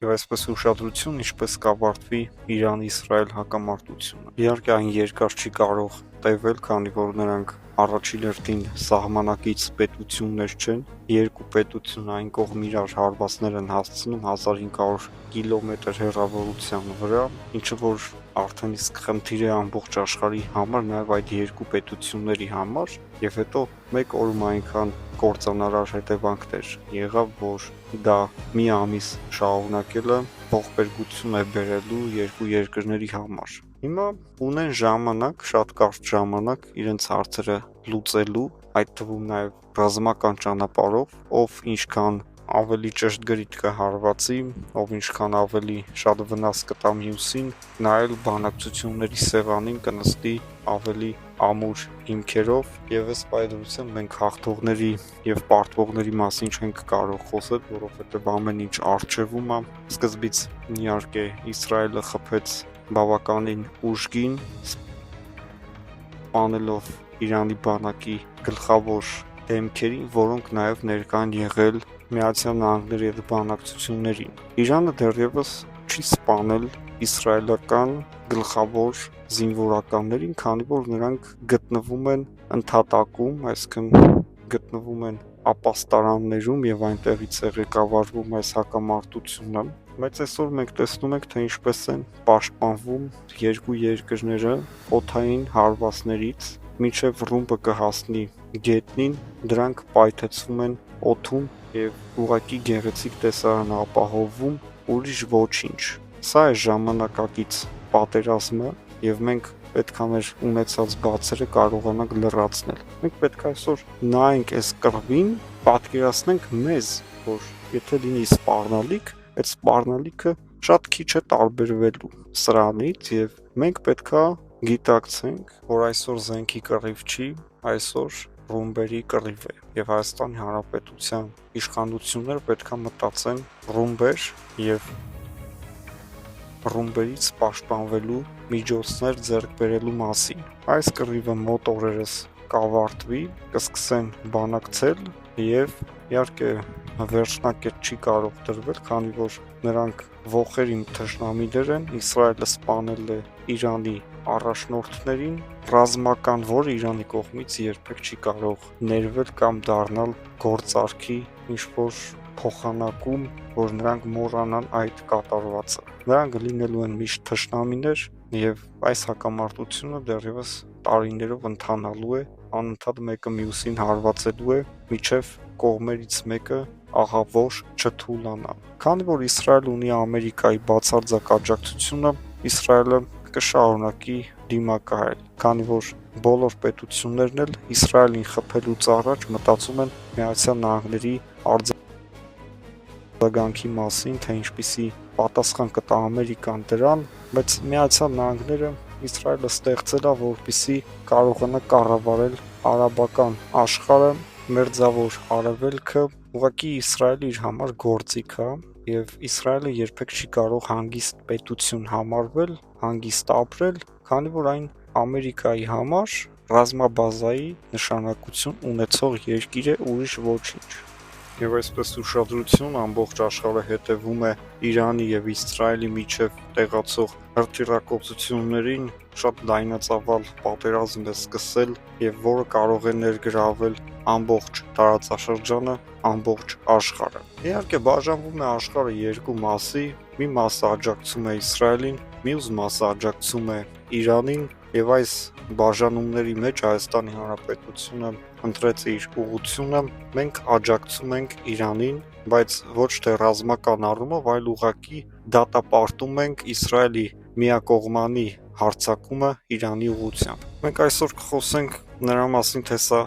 Եվ այսպես ուշադրություն, ինչպես կավարտվի Իրան-Իսրայել հակամարտությունը։ Իհարկե այն երկար չի կարող տևել, քանի որ նրանք առաջին հերթին սահմանակից պետություններ չեն, երկու պետություն այն կողմ իրար հարվածներ են հասցնում 1500 կիլոմետր հեռավորության վրա, ինչը որ արդեն իսկ խնդիր է ամբողջ աշխարհի համար, նաև այդ երկու պետությունների համար, եւ հետո մեկ օրում այնքան կործանարար հետևանքներ եղավ, որ դա մի ամիս շարունակելը ողբերգություն է բերելու երկու երկրների համար։ Հիմա ունեն ժամանակ, շատ կարճ ժամանակ իրենց հարցերը լուծելու, այդ թվում նաև ռազմական ճանապարհով, ով ինչքան ավելի ճշգրիտ կհարվածի, ով ինչքան ավելի շատ վնաս կտա մյուսին, նայել բանակցությունների սեղանին կնստի ավելի ամուր հիմքերով, եւ ըստ պայմանության մենք հաղթողների եւ պարտվողների մասին չենք կարող խոսել, որովհետեւ ամեն ինչ արժևում է։ Սկզբից իհարկե Իսրայելը խփեց բավականին ուժգին, սպանելով Իրանի բանակի գլխավոր դեմքերին, որոնք նաև ներկա են եղել Միացյալ Նահանգների հետ բանակցություններին։ Իրանը դեռևս չի սպանել իսրայելական գլխավոր զինվորականներին, քանի որ նրանք գտնվում են ընդհատակում, այսինքն գտնվում են ապաստարաններում եւ այնտեղից է ղեկավարվում այս հակամարտությունը։ Բայց այսօր մենք տեսնում ենք, թե ինչպես են պաշտպանվում երկու երկրները օդային հարվածներից, մինչև ռումբը կհասնի գետնին, դրանք պայթեցվում են օդում եւ ուղղակի գեղեցիկ տեսարան ապահովում, ուրիշ ոչինչ։ Սա է ժամանակակից պատերազմը եւ մենք պետք է մեր ունեցած բացերը կարողանանք լրացնել։ Մենք պետք է այսօր նայենք այս կռվին, պատկերացնենք մեզ, որ եթե լինի սպառնալիք, այդ սպառնալիքը շատ քիչ է տարբերվելու սրանից եւ մենք պետքա գիտակցենք, որ այսօր զենքի կռիվ չի, այսօր ռումբերի կռիվ է եւ Հայաստանի Հանրապետության իշխանությունները պետքա մտածեն ռումբեր եւ ռումբերից պաշտպանվելու միջոցներ ձեռք բերելու մասին։ Այս կռիվը մոտ օրերս կավարտվի, կսկսեն բանակցել եւ իհարկե վերջնակետ չի կարող տրվել, քանի որ նրանք ողերին թշնամիներ են, Իսրայելը սպանել է Իրանի առաջնորդներին, ռազմական, որը Իրանի կողմից երբեք չի կարող ներվել կամ դառնալ գործարքի ինչ-որ փոխանակում, որ նրանք մոռանան այդ կատարվածը։ Նրանք լինելու են միշտ թշնամիներ եւ այս հակամարտությունը դեռևս տարիներով ընթանալու է, անընդհատ մեկը մյուսին հարվածելու է, միջև կողմերից մեկը ահավոր չթուլանա։ Քանի որ Իսրայելը ունի Ամերիկայի բացարձակ աջակցությունը, Իսրայելը կշարունակի դիմակայել, քանի որ բոլոր պետություններն էլ Իսրայելին խփելուց առաջ մտածում են Միացյալ Նահանգների արձագանքի մասին, թե ինչպիսի պատասխան կտա Ամերիկան դրան, բայց Միացյալ Նահանգները Իսրայելը ստեղծել է, որպեսզի կարողանա կառավարել արաբական աշխարհը, մերձավոր արևելքը, ուղղակի Իսրայելը իր համար գործիք է եւ Իսրայելը երբեք չի կարող հանգիստ պետություն համարվել, հանգիստ ապրել, քանի որ այն Ամերիկայի համար ռազմաբազայի նշանակություն ունեցող երկիր է, ուրիշ ոչինչ։ Եվ այսպես ուշադրություն ամբողջ աշխարհը հետևում է Իրանի եւ Իսրայելի միջև տեղացող հրթիռակոծություններին, շատ լայնածավալ պատերազմ է սկսել եւ որը կարող է ներգրավել ամբողջ տարածաշրջանը, ամբողջ աշխարհը։ Իհարկե բաժանվում է աշխարհը երկու մասի, մի մասը աջակցում է Իսրայելին, մյուս մասը աջակցում է Իրանին, եւ այս բաժանումների մեջ Հայաստանի Հանրապետությունը ընտրեց իր ուղղությունը, մենք աջակցում ենք Իրանին, բայց ոչ թե ռազմական առումով, այլ ուղղակի դատապարտում ենք Իսրայելի միակողմանի հարձակումը Իրանի ուղղությամբ։ Մենք այսօր կխոսենք նրա մասին, թե սա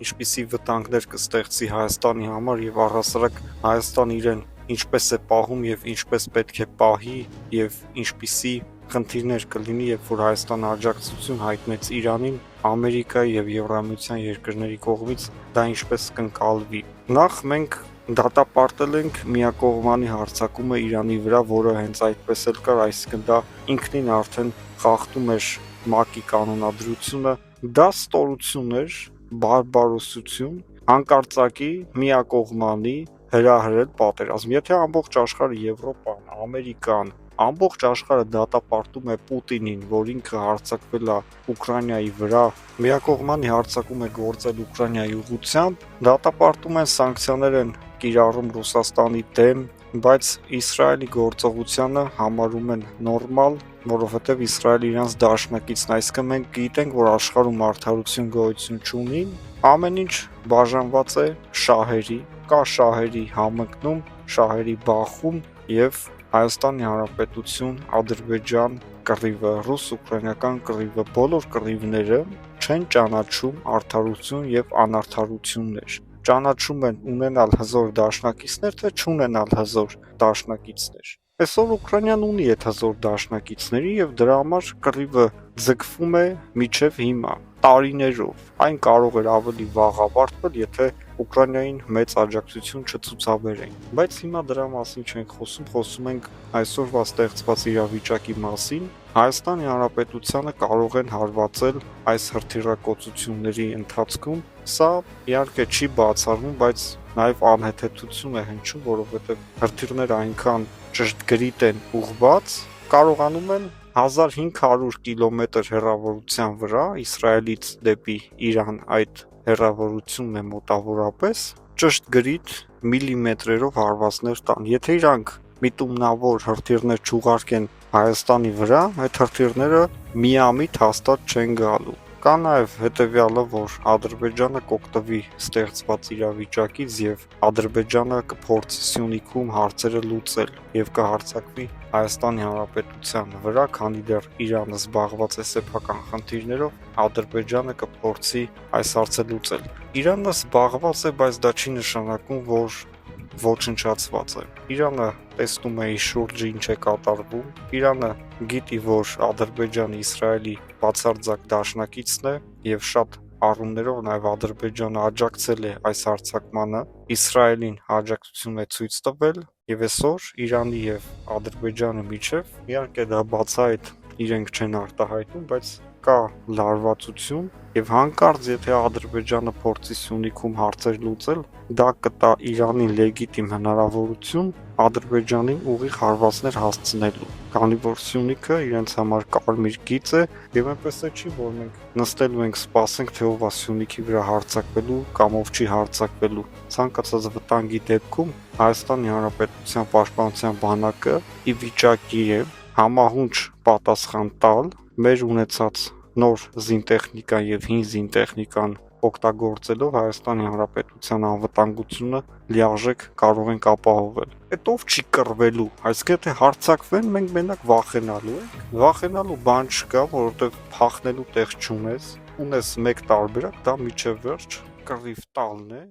ինչպիսի վտանգներ կստեղծի Հայաստանի համար եւ առհասարակ Հայաստանը իրեն ինչպես է պահում եւ ինչպես պետք է պահի եւ ինչպիսի խնդիրներ կլինի, երբ որ Հայաստանը աջակցություն հայտնեց Իրանին, Ամերիկայի եւ Եվրամիության երկրների կողմից դա ինչպես կընկալվի։ Նախ մենք դատապարտել ենք միակողմանի հարձակումը Իրանի վրա, որը հենց այդպես էլ կար, այսինքն դա ինքնին արդեն խախտում էր ՄԱԿ-ի կանոնադրությունը, դա ստորություն էր, բարբարոսություն, հանկարծակի միակողմանի հրահրել պատերազմ։ Եթե ամբողջ աշխարհը, Եվրոպան, Ամերիկան, ամբողջ աշխարհը դատապարտում է Պուտինին, որ ինքը հարձակվել է Ուկրաինայի վրա, միակողմանի հարձակում է գործել Ուկրաինայի ուղղությամբ, դատապարտում են, սանկցիաներ են կիրառում Ռուսաստանի դեմ, բայց Իսրայելի գործողությանը համարում են նորմալ, որովհետև Իսրայելը իրանց դաշնակիցն է, այսինքն մենք գիտենք, որ աշխարհում արդարություն գոյություն չունի, ամեն ինչ բաժանված է շահերի, կա շահերի համընկնում, շահերի բախում եւ Հայաստանի Հանրապետություն, Ադրբեջան կռիվը, ռուս-ուկրաինական կռիվը, բոլոր կռիվները չեն ճանաչում արդարություն եւ անարդարություններ։ Ճանաչում են ունենալ հզոր դաշնակիցներ, թե չունենալ հզոր դաշնակիցներ։ Այսօր Ուկրաինան ունի այդ հզոր դաշնակիցների եւ դրա համար կռիվը ձգվում է միջև հիմա, տարիներով։ Այն կարող էր ավելի վաղ ավարտվել, եթե Ուկրաինային մեծ աջակցություն չցուցաբերենք։ Բայց հիմա դրա մասին չենք խոսում ենք այսօրվա ստեղծված իրավիճակի մասին։ Հայաստանի Հանրապետությանը կարող են հարվածել այս հրթիռակոծությունների ընթացքում։ Սա իհարկե չի բացառվում, բայց նաև անհեթեթություն է հնչում, որովհետև հրթիռները այնքան ճշգրիտ են ուղղված, կարողանում են 1500 կիլոմետր հեռավորության վրա Իսրայելից դեպի Իրան այդ հեռավորությունն է մոտավորապես ճշգրիտ միլիմետրերով հարվածներ տան։ Եթե իրանք միտումնավոր հրթիռներ չուղարկեն Հայաստանի վրա, այդ հրթիռները միամիտ հաստատ չեն գալու։ Կա նաև հետևյալը, որ Ադրբեջանը կօգտվի ստեղծված իրավիճակից եւ Ադրբեջանը կփորձի Սյունիքում հարցերը լուծել եւ կհարձակվի Հայաստանի Հանրապետության վրա, քանի դեռ Իրանը զբաղված է սեփական խնդիրներով, Ադրբեջանը կփորձի այս հարցը լուծել։ Իրանը զբաղված է, բայց դա չի նշանակում, որ ոչնչացված է։ Իրանը տեսնում է իր շուրջը ինչ է կատարվում։ Իրանը գիտի, որ Ադրբեջանը Իսրայելի բացարձակ դաշնակիցն է եւ շատ առումներով նաև Ադրբեջանը աջակցել է այս հարձակմանը, Իսրայելին աջակցություն է ցույց տվել եւ այսօր Իրանի եւ Ադրբեջանի միջև իհարկե դա բացահայտ իրենք չեն արտահայտում, բայց կա լարվածություն եւ հանկարծ եթե Ադրբեջանը փորձի Սյունիքում հարցեր լուծել, դա կտա Իրանին լեգիտիմ հնարավորություն Ադրբեջանին ուղիղ հարվածներ հասցնելու, քանի որ Սյունիքը իրենց համար կարմիր գիծ է եւ այնպես է չի, որ մենք նստելու ենք սպասենք, թե ով է Սյունիքի վրա հարձակվելու կամ ով չի հարձակվելու։ Ցանկացած վտանգի դեպքում Հայաստանի Հանրապետության պաշտպանության բանակը ի վիճակի է համահունչ պատասխան տալ մեր ունեցած նոր զինտեխնիկան եւ հին զինտեխնիկան օգտագործելով Հայաստանի Հանրապետության անվտանգությունը լիարժեք կարող ենք ապահովել։ Այդ ով չի կռվելու, այսինքն եթե հարձակվեն, մենք մենակ վախենալու ենք։ Վախենալու բան չկա, որովհետեւ փախնելու տեղ չունես, ունես մեկ տարբերակ, դա միջև վերջ կռիվ տալն է